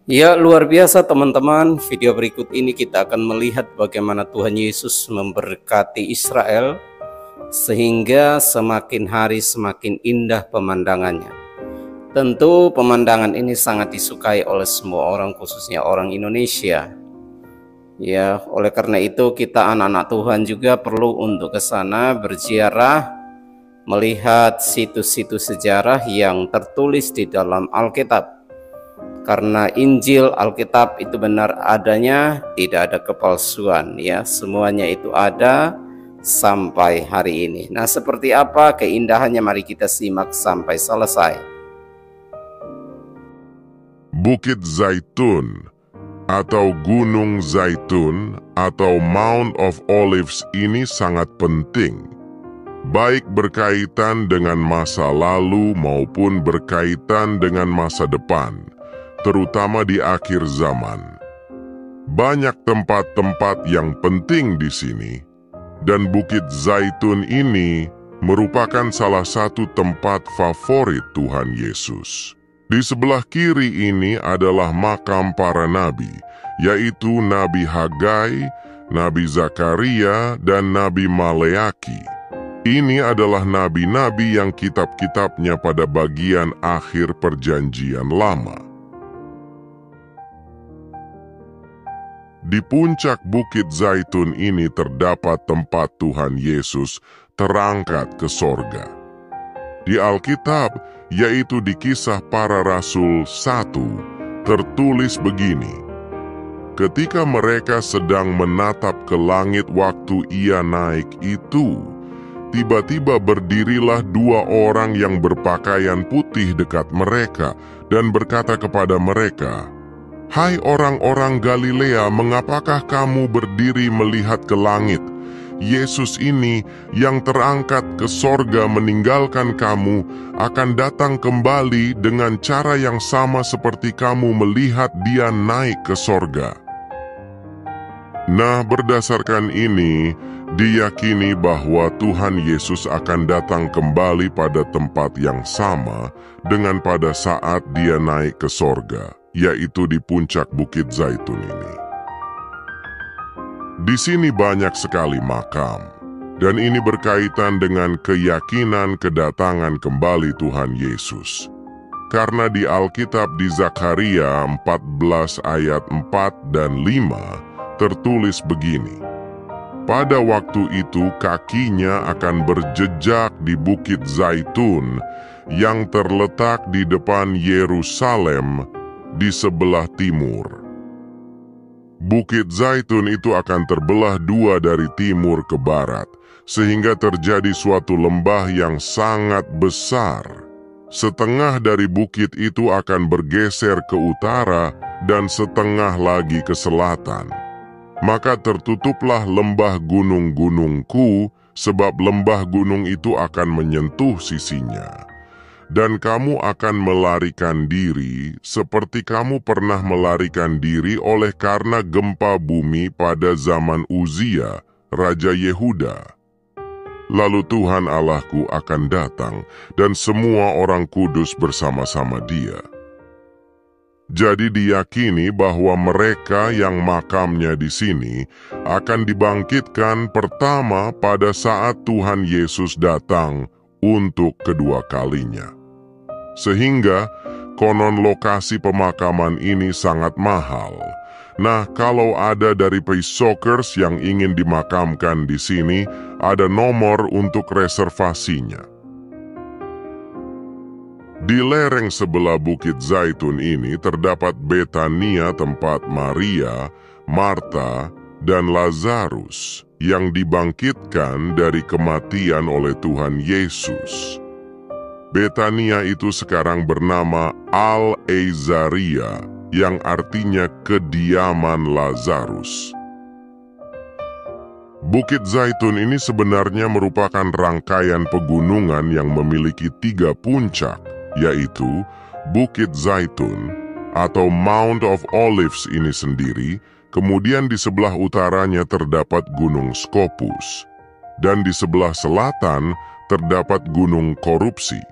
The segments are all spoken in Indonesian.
Ya, luar biasa teman-teman. Video berikut ini kita akan melihat bagaimana Tuhan Yesus memberkati Israel sehingga semakin hari semakin indah pemandangannya. Tentu pemandangan ini sangat disukai oleh semua orang, khususnya orang Indonesia. Ya, oleh karena itu kita anak-anak Tuhan juga perlu untuk ke sana berziarah, melihat situs-situs sejarah yang tertulis di dalam Alkitab. Karena Injil Alkitab itu benar adanya, tidak ada kepalsuan, ya, semuanya itu ada sampai hari ini. Nah, seperti apa keindahannya, mari kita simak sampai selesai. Bukit Zaitun atau Gunung Zaitun atau Mount of Olives ini sangat penting, baik berkaitan dengan masa lalu maupun berkaitan dengan masa depan, terutama di akhir zaman. Banyak tempat-tempat yang penting di sini, dan Bukit Zaitun ini merupakan salah satu tempat favorit Tuhan Yesus. Di sebelah kiri ini adalah makam para nabi, yaitu Nabi Hagai, Nabi Zakaria, dan Nabi Maleaki. Ini adalah nabi-nabi yang kitab-kitabnya pada bagian akhir Perjanjian Lama. Di puncak Bukit Zaitun ini terdapat tempat Tuhan Yesus terangkat ke sorga. Di Alkitab, yaitu di Kisah Para Rasul 1, tertulis begini: ketika mereka sedang menatap ke langit waktu ia naik itu, tiba-tiba berdirilah dua orang yang berpakaian putih dekat mereka dan berkata kepada mereka, "Hai orang-orang Galilea, mengapakah kamu berdiri melihat ke langit? Yesus ini yang terangkat ke sorga meninggalkan kamu akan datang kembali dengan cara yang sama seperti kamu melihat dia naik ke sorga." Nah, berdasarkan ini, diyakini bahwa Tuhan Yesus akan datang kembali pada tempat yang sama dengan pada saat dia naik ke sorga, yaitu di puncak Bukit Zaitun ini. Di sini banyak sekali makam, dan ini berkaitan dengan keyakinan kedatangan kembali Tuhan Yesus. Karena di Alkitab di Zakaria 14 ayat 4 dan 5 tertulis begini, "Pada waktu itu kakinya akan berjejak di Bukit Zaitun yang terletak di depan Yerusalem di sebelah timur." Bukit Zaitun itu akan terbelah dua dari timur ke barat, sehingga terjadi suatu lembah yang sangat besar. Setengah dari bukit itu akan bergeser ke utara dan setengah lagi ke selatan. Maka tertutuplah lembah gunung-gunungku, sebab lembah gunung itu akan menyentuh sisinya. Dan kamu akan melarikan diri seperti kamu pernah melarikan diri oleh karena gempa bumi pada zaman Uzia, Raja Yehuda. Lalu Tuhan Allahku akan datang dan semua orang kudus bersama-sama dia. Jadi diyakini bahwa mereka yang makamnya di sini akan dibangkitkan pertama pada saat Tuhan Yesus datang untuk kedua kalinya. Sehingga konon lokasi pemakaman ini sangat mahal. Nah, kalau ada dari Paceseekers yang ingin dimakamkan di sini, ada nomor untuk reservasinya. Di lereng sebelah Bukit Zaitun ini terdapat Betania, tempat Maria, Marta, dan Lazarus yang dibangkitkan dari kematian oleh Tuhan Yesus. Betania itu sekarang bernama Al-Ezaria, yang artinya kediaman Lazarus. Bukit Zaitun ini sebenarnya merupakan rangkaian pegunungan yang memiliki 3 puncak, yaitu Bukit Zaitun atau Mount of Olives ini sendiri, kemudian di sebelah utaranya terdapat Gunung Scopus, dan di sebelah selatan terdapat Gunung Korupsi,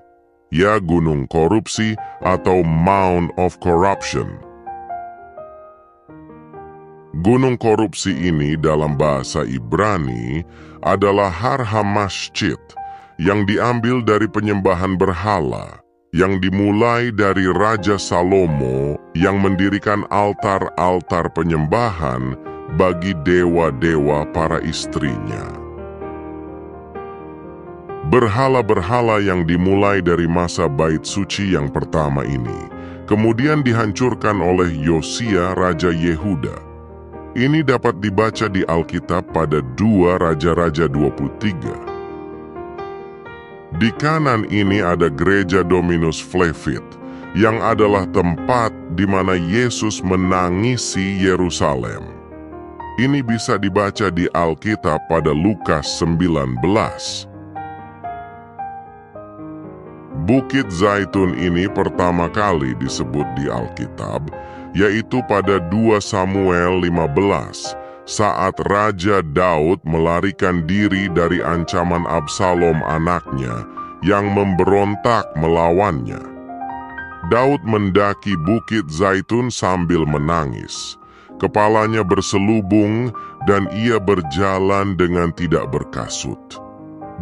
ya Gunung Korupsi atau Mount of Corruption. Gunung korupsi ini dalam bahasa Ibrani adalah Har HaMashchit yang diambil dari penyembahan berhala yang dimulai dari Raja Salomo yang mendirikan altar-altar penyembahan bagi dewa-dewa para istrinya. Berhala-berhala yang dimulai dari masa Bait Suci yang pertama ini kemudian dihancurkan oleh Yosia Raja Yehuda. Ini dapat dibaca di Alkitab pada 2 Raja-Raja 23. Di kanan ini ada gereja Dominus Flevit, yang adalah tempat di mana Yesus menangisi Yerusalem. Ini bisa dibaca di Alkitab pada Lukas 19. Bukit Zaitun ini pertama kali disebut di Alkitab, yaitu pada 2 Samuel 15, saat Raja Daud melarikan diri dari ancaman Absalom anaknya yang memberontak melawannya. Daud mendaki Bukit Zaitun sambil menangis. Kepalanya berselubung dan ia berjalan dengan tidak berkasut.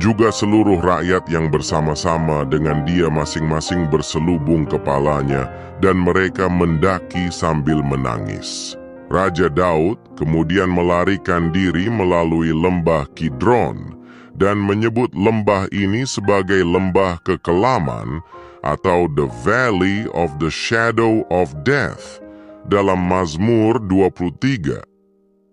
Juga seluruh rakyat yang bersama-sama dengan dia masing-masing berselubung kepalanya dan mereka mendaki sambil menangis. Raja Daud kemudian melarikan diri melalui lembah Kidron dan menyebut lembah ini sebagai lembah kekelaman atau the Valley of the Shadow of Death dalam Mazmur 23.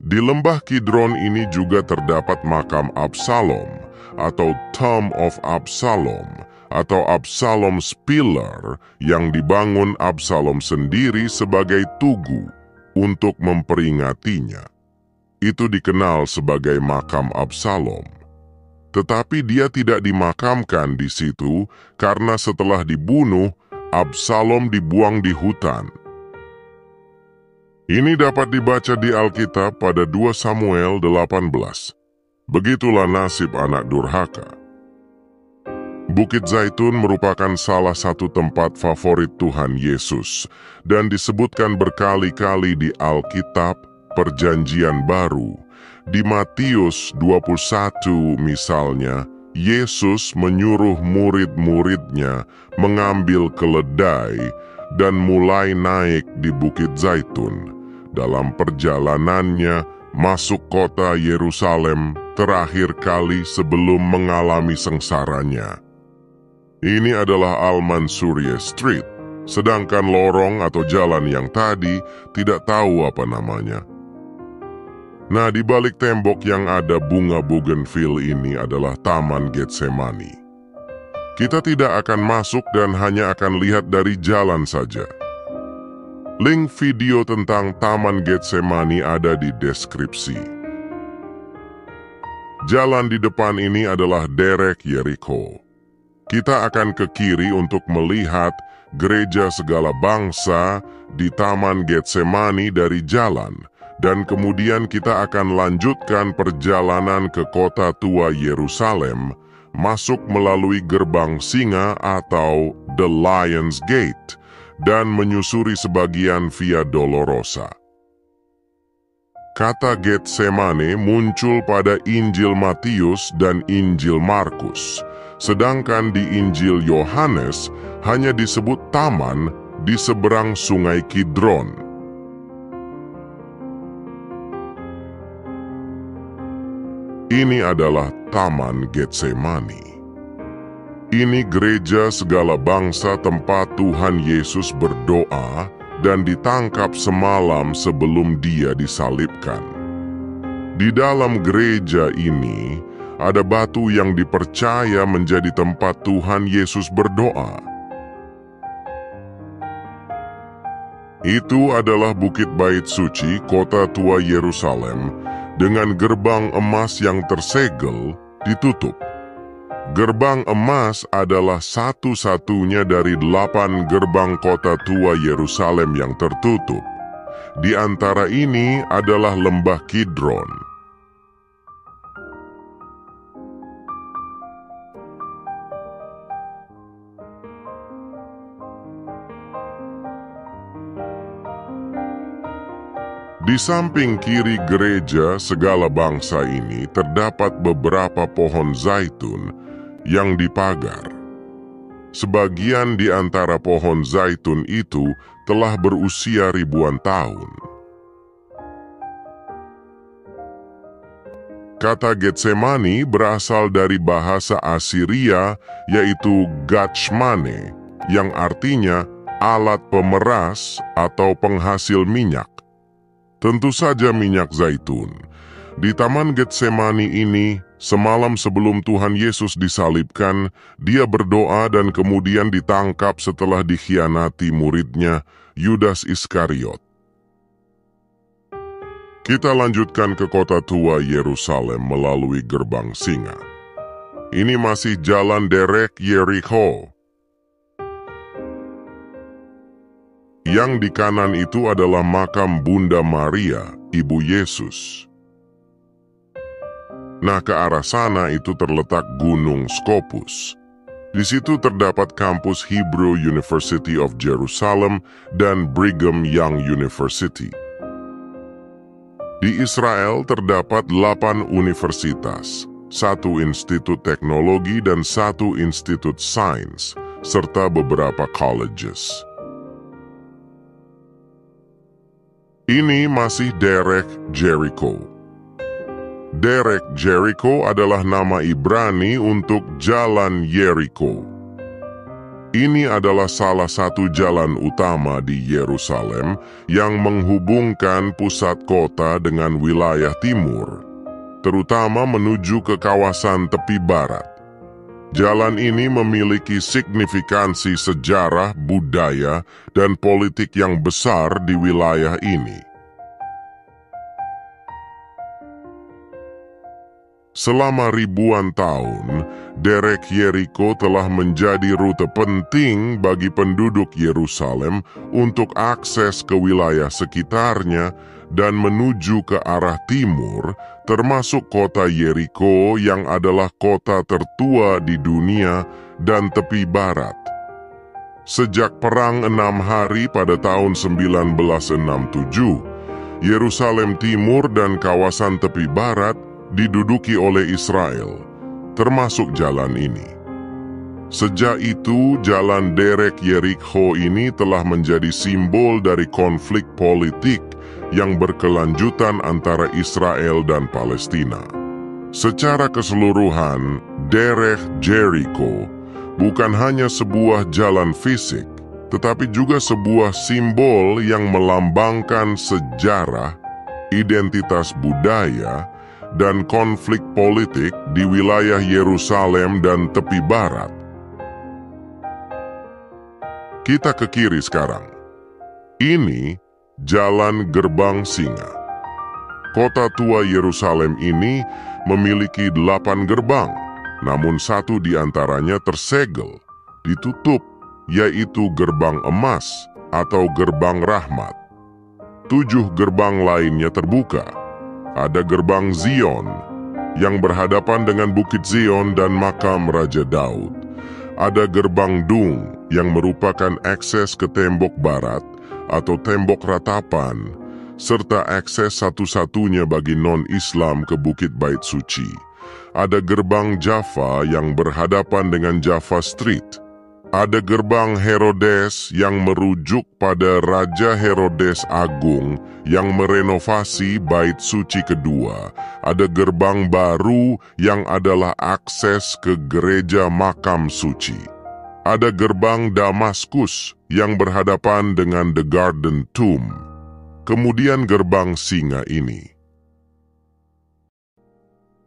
Di lembah Kidron ini juga terdapat makam Absalom atau Tomb of Absalom atau Absalom's Pillar yang dibangun Absalom sendiri sebagai tugu untuk memperingatinya. Itu dikenal sebagai makam Absalom. Tetapi dia tidak dimakamkan di situ karena setelah dibunuh, Absalom dibuang di hutan. Ini dapat dibaca di Alkitab pada 2 Samuel 18. Begitulah nasib anak durhaka. Bukit Zaitun merupakan salah satu tempat favorit Tuhan Yesus dan disebutkan berkali-kali di Alkitab Perjanjian Baru. Di Matius 21 misalnya, Yesus menyuruh murid-muridnya mengambil keledai dan mulai naik di Bukit Zaitun. Dalam perjalanannya masuk kota Yerusalem terakhir kali sebelum mengalami sengsaranya. Ini adalah Al-Mansuriyah Street, sedangkan lorong atau jalan yang tadi tidak tahu apa namanya. Nah, di balik tembok yang ada bunga bougainville ini adalah Taman Getsemani. Kita tidak akan masuk dan hanya akan lihat dari jalan saja. Link video tentang Taman Getsemani ada di deskripsi. Jalan di depan ini adalah Derek Yeriko. Kita akan ke kiri untuk melihat gereja segala bangsa di Taman Getsemani dari jalan, dan kemudian kita akan lanjutkan perjalanan ke kota tua Yerusalem, masuk melalui gerbang singa atau The Lion's Gate, dan menyusuri sebagian Via Dolorosa. Kata Getsemane muncul pada Injil Matius dan Injil Markus, sedangkan di Injil Yohanes hanya disebut taman di seberang sungai Kidron. Ini adalah Taman Getsemani. Ini gereja segala bangsa tempat Tuhan Yesus berdoa dan ditangkap semalam sebelum dia disalibkan. Di dalam gereja ini ada batu yang dipercaya menjadi tempat Tuhan Yesus berdoa. Itu adalah Bukit Bait Suci, kota tua Yerusalem, dengan gerbang emas yang tersegel ditutup. Gerbang emas adalah satu-satunya dari 8 gerbang kota tua Yerusalem yang tertutup. Di antara ini adalah lembah Kidron. Di samping kiri gereja segala bangsa ini terdapat beberapa pohon zaitun yang dipagar. Sebagian di antara pohon zaitun itu telah berusia ribuan tahun. Kata Getsemani berasal dari bahasa Asiria, yaitu Gachmane, yang artinya alat pemeras atau penghasil minyak. Tentu saja minyak zaitun. Di Taman Getsemani ini, semalam sebelum Tuhan Yesus disalibkan, dia berdoa dan kemudian ditangkap setelah dikhianati muridnya, Yudas Iskariot. Kita lanjutkan ke kota tua Yerusalem melalui gerbang singa. Ini masih jalan derek Yerikho. Yang di kanan itu adalah makam Bunda Maria, Ibu Yesus. Nah, ke arah sana itu terletak Gunung Scopus. Di situ terdapat kampus Hebrew University of Jerusalem dan Brigham Young University. Di Israel terdapat 8 universitas, 1 institut teknologi dan 1 institut sains, serta beberapa colleges. Ini masih derek Jericho. Derek Jericho adalah nama Ibrani untuk Jalan Yeriko. Ini adalah salah satu jalan utama di Yerusalem yang menghubungkan pusat kota dengan wilayah timur, terutama menuju ke kawasan tepi barat. Jalan ini memiliki signifikansi sejarah, budaya, dan politik yang besar di wilayah ini. Selama ribuan tahun, derek Yeriko telah menjadi rute penting bagi penduduk Yerusalem untuk akses ke wilayah sekitarnya dan menuju ke arah timur, termasuk kota Yeriko yang adalah kota tertua di dunia dan tepi barat. Sejak Perang 6 Hari pada tahun 1967, Yerusalem Timur dan kawasan tepi barat diduduki oleh Israel, termasuk jalan ini. Sejak itu, jalan derek Yerikho ini telah menjadi simbol dari konflik politik yang berkelanjutan antara Israel dan Palestina. Secara keseluruhan, derek Jericho bukan hanya sebuah jalan fisik, tetapi juga sebuah simbol yang melambangkan sejarah, identitas budaya, dan konflik politik di wilayah Yerusalem dan tepi barat. Kita ke kiri sekarang. Ini Jalan Gerbang Singa. Kota tua Yerusalem ini memiliki 8 gerbang, namun 1 di antaranya tersegel, ditutup, yaitu gerbang emas atau gerbang rahmat. 7 gerbang lainnya terbuka. Ada gerbang Zion yang berhadapan dengan Bukit Zion dan makam Raja Daud. Ada gerbang Dung yang merupakan akses ke tembok barat atau tembok ratapan, serta akses satu-satunya bagi non-Islam ke Bukit Bait Suci. Ada gerbang Jaffa yang berhadapan dengan Jaffa Street. Ada gerbang Herodes yang merujuk pada Raja Herodes Agung yang merenovasi Bait Suci kedua. Ada gerbang baru yang adalah akses ke gereja makam suci. Ada gerbang Damaskus yang berhadapan dengan The Garden Tomb. Kemudian gerbang singa ini.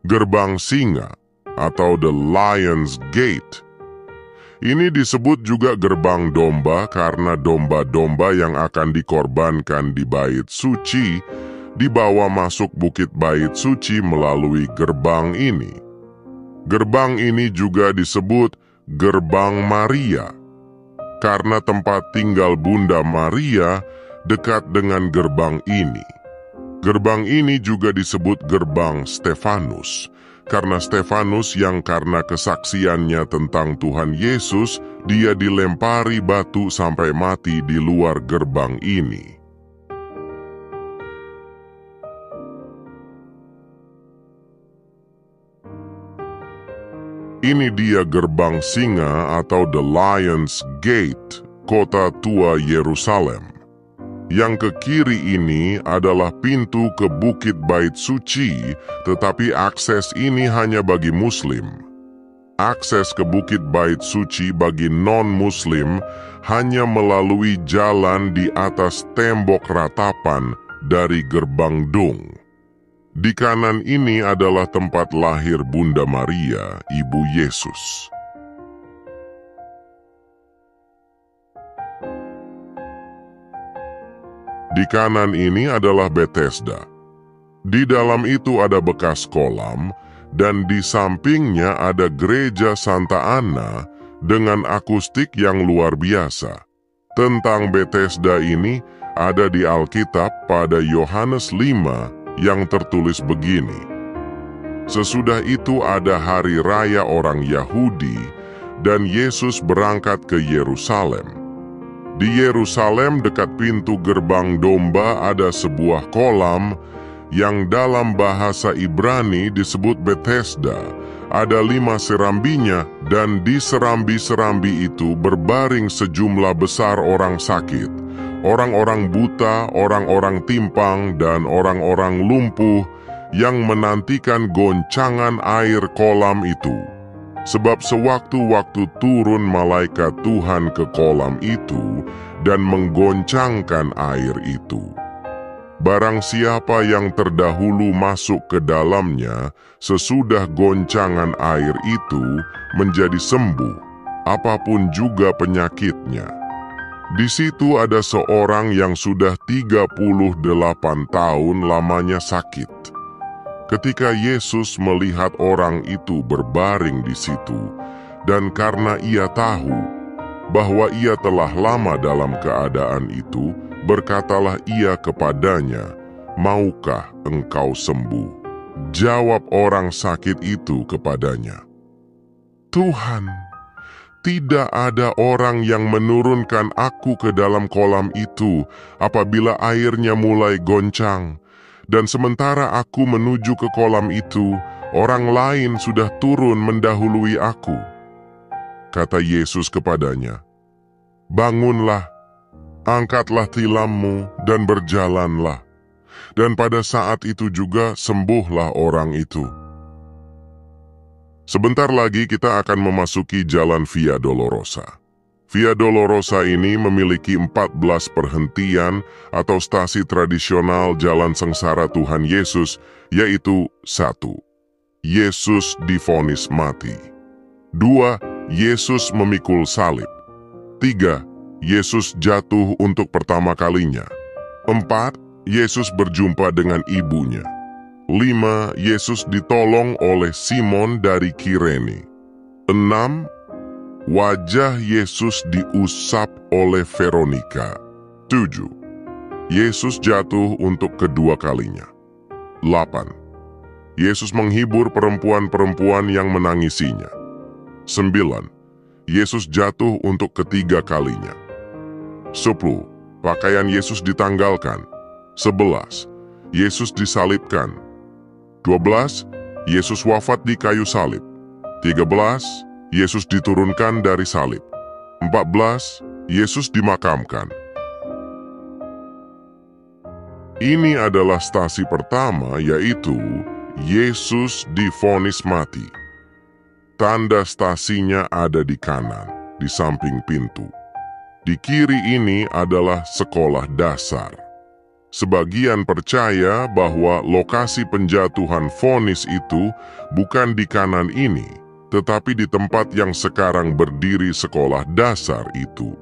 Gerbang singa atau The Lion's Gate. Ini disebut juga gerbang domba karena domba-domba yang akan dikorbankan di Bait Suci dibawa masuk Bukit Bait Suci melalui gerbang ini. Gerbang ini juga disebut Gerbang Maria karena tempat tinggal Bunda Maria dekat dengan gerbang ini. Gerbang ini juga disebut Gerbang Stefanus, karena Stefanus yang karena kesaksiannya tentang Tuhan Yesus, dia dilempari batu sampai mati di luar gerbang ini. Ini dia gerbang singa atau The Lion's Gate, kota tua Yerusalem. Yang ke kiri ini adalah pintu ke Bukit Bait Suci, tetapi akses ini hanya bagi Muslim. Akses ke Bukit Bait Suci bagi non-Muslim hanya melalui jalan di atas tembok ratapan dari gerbang Dung. Di kanan ini adalah tempat lahir Bunda Maria, Ibu Yesus. Di kanan ini adalah Bethesda. Di dalam itu ada bekas kolam, dan di sampingnya ada gereja Santa Anna dengan akustik yang luar biasa. Tentang Bethesda ini ada di Alkitab pada Yohanes 5 yang tertulis begini. Sesudah itu ada hari raya orang Yahudi, dan Yesus berangkat ke Yerusalem. Di Yerusalem dekat pintu gerbang domba ada sebuah kolam yang dalam bahasa Ibrani disebut Bethesda. Ada 5 serambinya, dan di serambi-serambi itu berbaring sejumlah besar orang sakit, orang-orang buta, orang-orang timpang, dan orang-orang lumpuh yang menantikan goncangan air kolam itu. Sebab sewaktu-waktu turun malaikat Tuhan ke kolam itu dan menggoncangkan air itu. Barang siapa yang terdahulu masuk ke dalamnya, sesudah goncangan air itu menjadi sembuh, apapun juga penyakitnya. Di situ ada seorang yang sudah 38 tahun lamanya sakit. Ketika Yesus melihat orang itu berbaring di situ, dan karena ia tahu bahwa ia telah lama dalam keadaan itu, berkatalah ia kepadanya, "Maukah engkau sembuh?" Jawab orang sakit itu kepadanya, "Tuhan, tidak ada orang yang menurunkan aku ke dalam kolam itu apabila airnya mulai goncang. Dan sementara aku menuju ke kolam itu, orang lain sudah turun mendahului aku." Kata Yesus kepadanya, "Bangunlah, angkatlah tilammu dan berjalanlah." Dan pada saat itu juga sembuhlah orang itu. Sebentar lagi kita akan memasuki jalan Via Dolorosa. Via Dolorosa ini memiliki 14 perhentian atau stasi tradisional jalan sengsara Tuhan Yesus, yaitu 1. Yesus divonis mati. 2. Yesus memikul salib. 3. Yesus jatuh untuk pertama kalinya. 4. Yesus berjumpa dengan ibunya. 5. Yesus ditolong oleh Simon dari Kirene. 6. Wajah Yesus diusap oleh Veronika. 7. Yesus jatuh untuk kedua kalinya. 8. Yesus menghibur perempuan-perempuan yang menangisinya. 9. Yesus jatuh untuk ketiga kalinya. 10. Pakaian Yesus ditanggalkan. 11. Yesus disalibkan. 12. Yesus wafat di kayu salib. 13. Yesus diturunkan dari salib. 14. Yesus dimakamkan. Ini adalah stasi pertama, yaitu Yesus divonis mati. Tanda stasinya ada di kanan, di samping pintu. Di kiri ini adalah sekolah dasar. Sebagian percaya bahwa lokasi penjatuhan vonis itu bukan di kanan ini, tetapi di tempat yang sekarang berdiri sekolah dasar itu.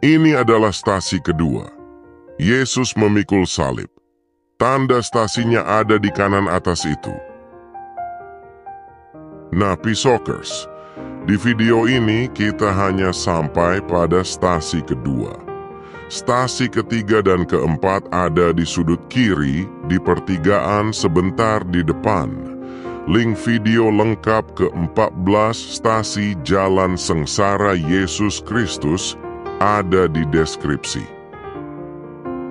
Ini adalah stasi kedua. Yesus memikul salib. Tanda stasinya ada di kanan atas itu. Nah, Pisokers, di video ini kita hanya sampai pada stasi kedua. Stasi ketiga dan keempat ada di sudut kiri di pertigaan sebentar di depan. Link video lengkap ke-14 stasi Jalan Sengsara Yesus Kristus ada di deskripsi.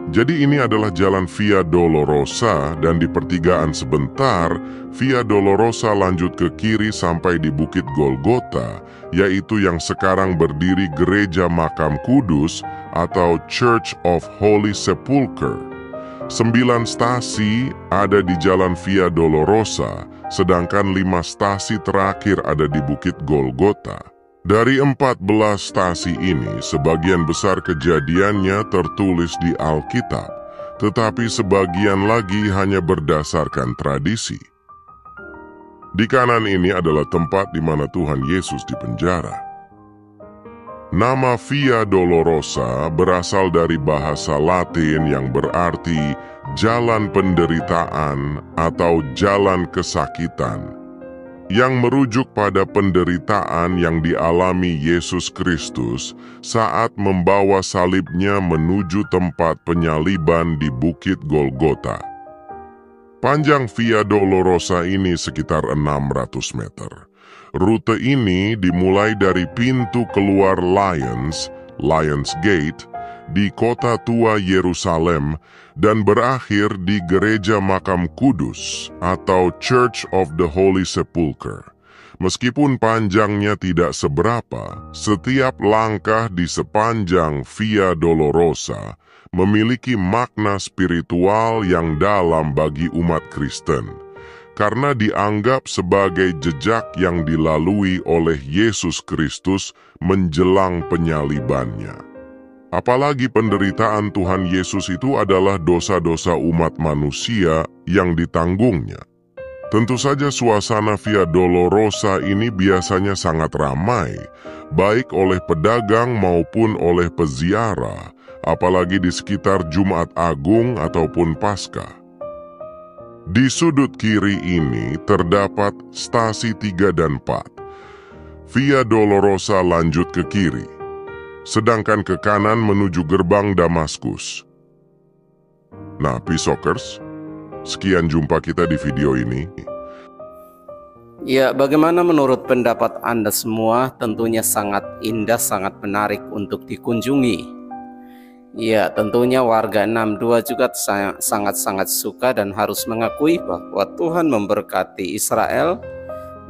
Jadi ini adalah jalan Via Dolorosa dan di pertigaan sebentar, Via Dolorosa lanjut ke kiri sampai di Bukit Golgota, yaitu yang sekarang berdiri Gereja Makam Kudus atau Church of Holy Sepulchre. 9 stasi ada di jalan Via Dolorosa, sedangkan 5 stasi terakhir ada di Bukit Golgota. Dari 14 stasi ini, sebagian besar kejadiannya tertulis di Alkitab, tetapi sebagian lagi hanya berdasarkan tradisi. Di kanan ini adalah tempat di mana Tuhan Yesus dipenjara. Nama Via Dolorosa berasal dari bahasa Latin yang berarti jalan penderitaan atau jalan kesakitan, yang merujuk pada penderitaan yang dialami Yesus Kristus saat membawa salibnya menuju tempat penyaliban di Bukit Golgota. Panjang Via Dolorosa ini sekitar 600 meter. Rute ini dimulai dari pintu keluar Lions Gate, di kota tua Yerusalem dan berakhir di Gereja Makam Kudus atau Church of the Holy Sepulchre. Meskipun panjangnya tidak seberapa, setiap langkah di sepanjang Via Dolorosa memiliki makna spiritual yang dalam bagi umat Kristen, karena dianggap sebagai jejak yang dilalui oleh Yesus Kristus menjelang penyalibannya. Apalagi penderitaan Tuhan Yesus itu adalah dosa-dosa umat manusia yang ditanggungnya. Tentu saja suasana Via Dolorosa ini biasanya sangat ramai, baik oleh pedagang maupun oleh peziarah, apalagi di sekitar Jumat Agung ataupun Paskah. Di sudut kiri ini terdapat stasi 3 dan 4. Via Dolorosa lanjut ke kiri, sedangkan ke kanan menuju gerbang Damaskus. Nah, Pisokers, sekian jumpa kita di video ini. Ya, bagaimana menurut pendapat Anda semua? Tentunya sangat indah, sangat menarik untuk dikunjungi. Ya, tentunya warga 62 juga sangat-sangat suka dan harus mengakui bahwa Tuhan memberkati Israel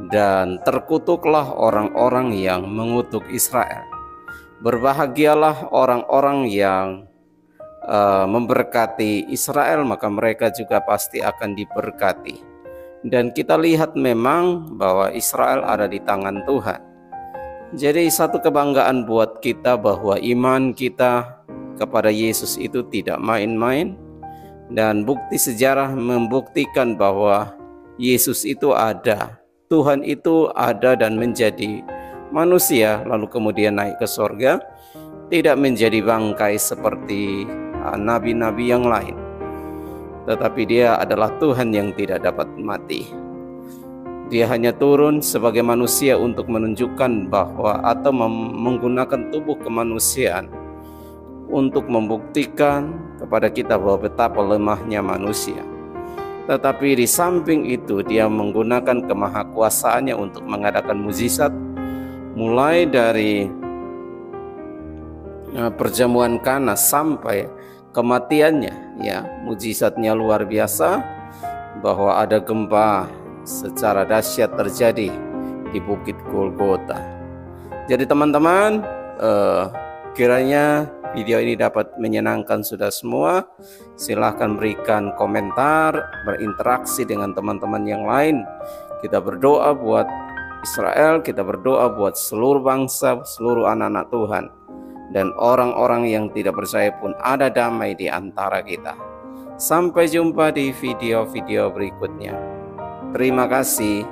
dan terkutuklah orang-orang yang mengutuk Israel. Berbahagialah orang-orang yang memberkati Israel, maka mereka juga pasti akan diberkati. Dan kita lihat memang bahwa Israel ada di tangan Tuhan. Jadi satu kebanggaan buat kita bahwa iman kita kepada Yesus itu tidak main-main, dan bukti sejarah membuktikan bahwa Yesus itu ada, Tuhan itu ada dan menjadi manusia, lalu kemudian naik ke sorga, tidak menjadi bangkai seperti nabi-nabi yang lain, tetapi dia adalah Tuhan yang tidak dapat mati. Dia hanya turun sebagai manusia untuk menunjukkan bahwa atau menggunakan tubuh kemanusiaan untuk membuktikan kepada kita bahwa betapa lemahnya manusia. Tetapi di samping itu dia menggunakan kemahakuasaannya untuk mengadakan mukjizat, mulai dari perjamuan Kana sampai kematiannya. Ya, mukjizatnya luar biasa, bahwa ada gempa secara dahsyat terjadi di Bukit Golgota. Jadi teman-teman, kiranya video ini dapat menyenangkan sudah semua. Silahkan berikan komentar, berinteraksi dengan teman-teman yang lain. Kita berdoa buat Israel, kita berdoa buat seluruh bangsa, seluruh anak-anak Tuhan, dan orang-orang yang tidak percaya pun ada damai di antara kita. Sampai jumpa di video-video berikutnya. Terima kasih.